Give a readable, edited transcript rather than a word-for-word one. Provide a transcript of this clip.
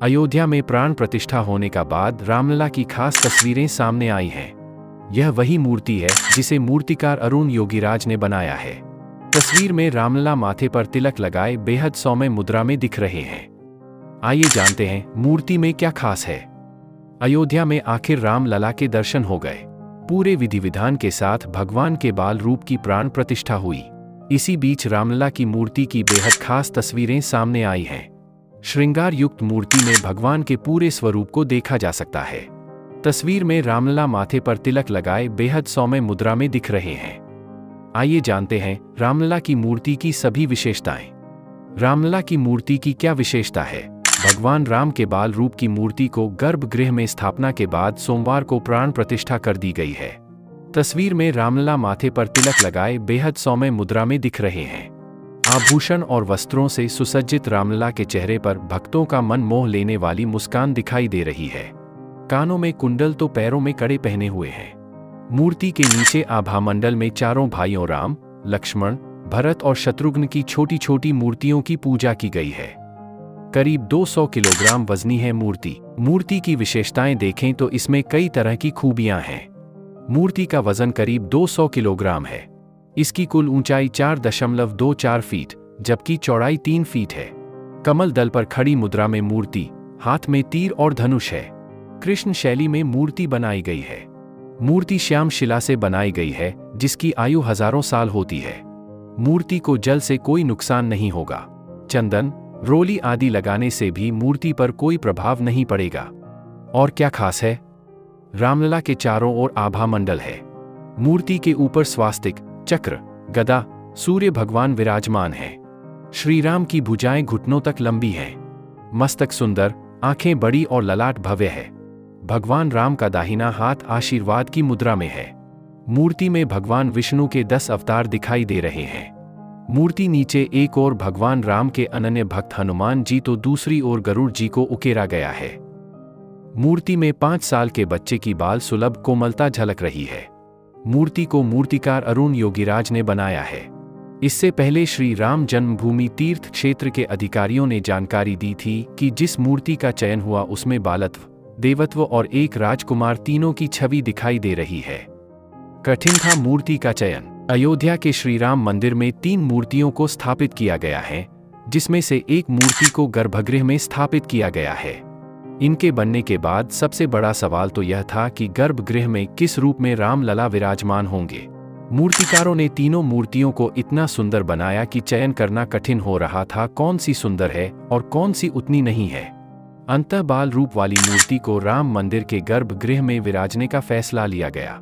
अयोध्या में प्राण प्रतिष्ठा होने का बाद रामलला की खास तस्वीरें सामने आई हैं। यह वही मूर्ति है जिसे मूर्तिकार अरुण योगीराज ने बनाया है। तस्वीर में रामलला माथे पर तिलक लगाए बेहद सौम्य मुद्रा में दिख रहे हैं। आइए जानते हैं मूर्ति में क्या खास है। अयोध्या में आखिर रामलला के दर्शन हो गए। पूरे विधि विधान के साथ भगवान के बाल रूप की प्राण प्रतिष्ठा हुई। इसी बीच रामलला की मूर्ति की बेहद खास तस्वीरें सामने आई हैं। श्रृंगार युक्त मूर्ति में भगवान के पूरे स्वरूप को देखा जा सकता है। तस्वीर में रामलला माथे पर तिलक लगाए बेहद सौम्य मुद्रा में दिख रहे हैं। आइए जानते हैं रामलला की मूर्ति की सभी विशेषताएं। रामलला की मूर्ति की क्या विशेषता है? भगवान राम के बाल रूप की मूर्ति को गर्भगृह में स्थापना के बाद सोमवार को प्राण प्रतिष्ठा कर दी गई है। तस्वीर में रामलला माथे पर तिलक लगाए बेहद सौम्य मुद्रा में दिख रहे हैं। आभूषण और वस्त्रों से सुसज्जित रामलला के चेहरे पर भक्तों का मन मोह लेने वाली मुस्कान दिखाई दे रही है। कानों में कुंडल तो पैरों में कड़े पहने हुए हैं। मूर्ति के नीचे आभामंडल में चारों भाइयों राम, लक्ष्मण, भरत और शत्रुघ्न की छोटी छोटी मूर्तियों की पूजा की गई है। करीब 200 किलोग्राम वजनी है मूर्ति। मूर्ति की विशेषताएं देखें तो इसमें कई तरह की खूबियां हैं। मूर्ति का वजन करीब 200 किलोग्राम है। इसकी कुल ऊंचाई 4.24 फीट जबकि चौड़ाई 3 फीट है। कमल दल पर खड़ी मुद्रा में मूर्ति, हाथ में तीर और धनुष है। कृष्ण शैली में मूर्ति बनाई गई है। मूर्ति श्याम शिला से बनाई गई है जिसकी आयु हजारों साल होती है। मूर्ति को जल से कोई नुकसान नहीं होगा। चंदन, रोली आदि लगाने से भी मूर्ति पर कोई प्रभाव नहीं पड़ेगा। और क्या खास है? रामलला के चारों ओर आभामंडल है। मूर्ति के ऊपर स्वास्तिक, चक्र, गदा, सूर्य भगवान विराजमान हैं। श्री राम की भुजाएं घुटनों तक लंबी हैं। मस्तक सुंदर, आंखें बड़ी और ललाट भव्य है। भगवान राम का दाहिना हाथ आशीर्वाद की मुद्रा में है। मूर्ति में भगवान विष्णु के 10 अवतार दिखाई दे रहे हैं। मूर्ति नीचे एक ओर भगवान राम के अनन्य भक्त हनुमान जी तो दूसरी ओर गरुड़ जी को उकेरा गया है। मूर्ति में 5 साल के बच्चे की बाल सुलभ कोमलता झलक रही है। मूर्ति को मूर्तिकार अरुण योगीराज ने बनाया है। इससे पहले श्री राम जन्मभूमि तीर्थ क्षेत्र के अधिकारियों ने जानकारी दी थी कि जिस मूर्ति का चयन हुआ उसमें बालत्व, देवत्व और एक राजकुमार तीनों की छवि दिखाई दे रही है। कठिन था मूर्ति का चयन। अयोध्या के श्री राम मंदिर में 3 मूर्तियों को स्थापित किया गया है, जिसमें से एक मूर्ति को गर्भगृह में स्थापित किया गया है। इनके बनने के बाद सबसे बड़ा सवाल तो यह था कि गर्भगृह में किस रूप में रामलला विराजमान होंगे। मूर्तिकारों ने तीनों मूर्तियों को इतना सुंदर बनाया कि चयन करना कठिन हो रहा था कौन सी सुंदर है और कौन सी उतनी नहीं है। अंतः बाल रूप वाली मूर्ति को राम मंदिर के गर्भगृह में विराजने का फैसला लिया गया।